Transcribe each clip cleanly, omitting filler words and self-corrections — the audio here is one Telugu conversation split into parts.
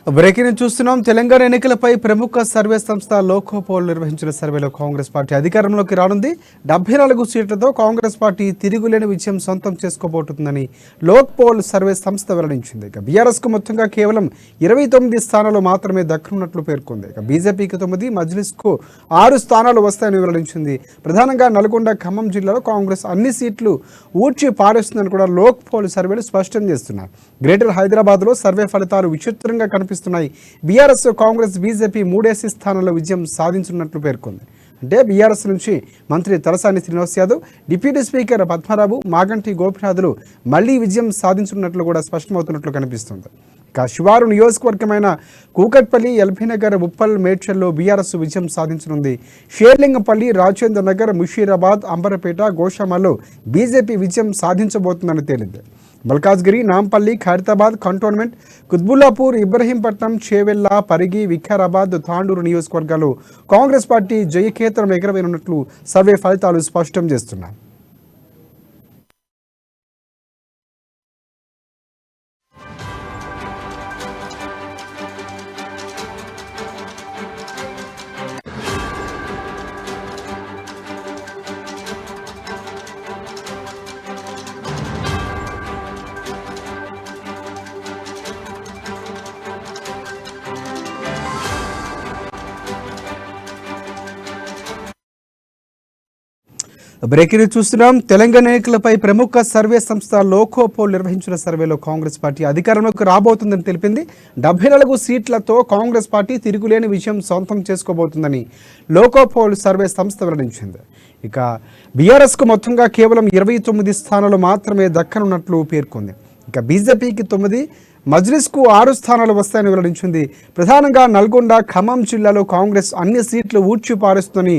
బ్రేకింగ్ చూస్తున్నాం. తెలంగాణ ఎన్నికలపై ప్రముఖ సర్వే సంస్థ లోకోపోల్ నిర్వహించిన సర్వేలో కాంగ్రెస్ పార్టీ అధికారంలోకి రానుంది. 74 సీట్లతో కాంగ్రెస్ పార్టీ తిరుగులేని విజయం సొంతం చేసుకోబోతుందని లోక్పోల్ సర్వే సంస్థ వెల్లడించింది. ఇక బీఆర్ఎస్ కు మొత్తంగా కేవలం 29 స్థానాలు మాత్రమే దక్కనున్నట్లు పేర్కొంది. ఇక బీజేపీకి 9, మజ్లిస్ కు 6 స్థానాలు వస్తాయని వెల్లడించింది. ప్రధానంగా నల్గొండ, ఖమ్మం జిల్లాలో కాంగ్రెస్ అన్ని సీట్లు ఊడ్చి పారేస్తుందని కూడా లోక్పోల్ సర్వేలు స్పష్టం చేస్తున్నారు. గ్రేటర్ హైదరాబాద్ లో సర్వే ఫలితాలు విచిత్రంగా కనిపిస్తున్నాయి. బీఆర్ఎస్, కాంగ్రెస్, బీజేపీ 3 స్థానాల్లో విజయం సాధించున్నట్లు పేర్కొంది. అంటే బీఆర్ఎస్ నుంచి మంత్రి తలసాని శ్రీనివాస్ యాదవ్, డిప్యూటీ స్పీకర్ పద్మారావు, మాగంటి గోపినాథులు మళ్లీ విజయం సాధించున్నట్లు కూడా స్పష్టమవుతున్నట్లు కనిపిస్తుంది. ఇక శివారు నియోజకవర్గమైన కూకట్పల్లి, ఎల్బీనగర్, ఉప్పల్, మేడ్చల్లో బీఆర్ఎస్ విజయం సాధించనుంది. షేర్లింగంపల్లి, రాజేంద్ర నగర్, ముషీరాబాద్, అంబరపేట, గోషామాలో బీజేపీ విజయం సాధించబోతుందని తేలింది. మల్కాజ్గిరి, నాంపల్లి, ఖైరతాబాద్ కంటోన్మెంట్, కుత్బుల్లాపూర్, ఇబ్రహీంపట్నం, చేవెళ్ల, పరిగి, వికారాబాద్, తాండూరు నియోజకవర్గాలు కాంగ్రెస్ పార్టీ జయకేతనం ఎగరవేయనున్నట్లు సర్వే ఫలితాలు స్పష్టం చేస్తున్నాయి. బ్రేకింగ్ చూస్తున్నాం. తెలంగాణ ఎన్నికలపై ప్రముఖ సర్వే సంస్థ లోకోపోల్ నిర్వహించిన సర్వేలో కాంగ్రెస్ పార్టీ అధికారంలోకి రాబోతుందని తెలిపింది. 74 సీట్లతో కాంగ్రెస్ పార్టీ తిరుగులేని విజయం సొంతం చేసుకోబోతుందని లోకోపోల్ సర్వే సంస్థ వెల్లడించింది. ఇక బీఆర్ఎస్కు మొత్తంగా కేవలం 29 స్థానాలు మాత్రమే దక్కనున్నట్లు పేర్కొంది. ఇక బీజేపీకి 9, మజ్లిస్కు 6 స్థానాలు వస్తాయని వెల్లడించింది. ప్రధానంగా నల్గొండ, ఖమ్మం జిల్లాలో కాంగ్రెస్ అన్ని సీట్లు ఊడ్చి పారేస్తుందని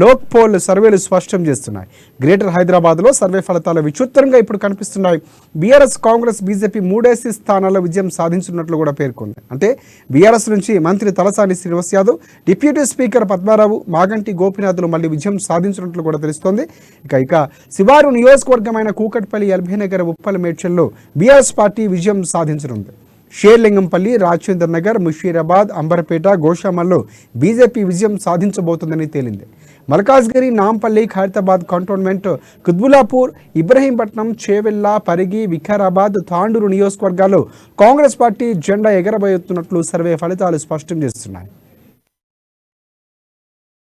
లోక్పోల్ సర్వేలు స్పష్టం చేస్తున్నాయి. గ్రేటర్ హైదరాబాద్లో సర్వే ఫలితాలు విచిత్రంగా ఇప్పుడు కనిపిస్తున్నాయి. బీఆర్ఎస్, కాంగ్రెస్, బీజేపీ 3 స్థానాల్లో విజయం సాధించున్నట్లు కూడా పేర్కొంది. అంటే బీఆర్ఎస్ నుంచి మంత్రి తలసాని శ్రీనివాస్ యాదవ్, డిప్యూటీ స్పీకర్ పద్మారావు, మాగంటి గోపినాథులు మళ్లీ విజయం సాధించినట్లు కూడా తెలుస్తోంది. ఇక శివారు నియోజకవర్గమైన కూకట్పల్లి, ఎల్బీనగర్, ఉప్పల్, మేడ్చల్లో బీఆర్ఎస్ పార్టీ విజయం సాధించనుంది. షేర్లింగంపల్లి, రాజేంద్ర నగర్, ముషీరాబాద్, అంబరపేట, గోషామాల్లో బీజేపీ విజయం సాధించబోతుందని తేలింది. మల్కాజ్గిరి, నాంపల్లి, ఖైరతాబాద్ కంటోన్మెంట్, కుత్బుల్లాపూర్, ఇబ్రహీంపట్నం, చేవెళ్ల, పరిగి, వికారాబాద్, తాండూరు నియోజకవర్గాల్లో కాంగ్రెస్ పార్టీ జెండా ఎగరబోతున్నట్లు సర్వే ఫలితాలు స్పష్టం చేస్తున్నాయి.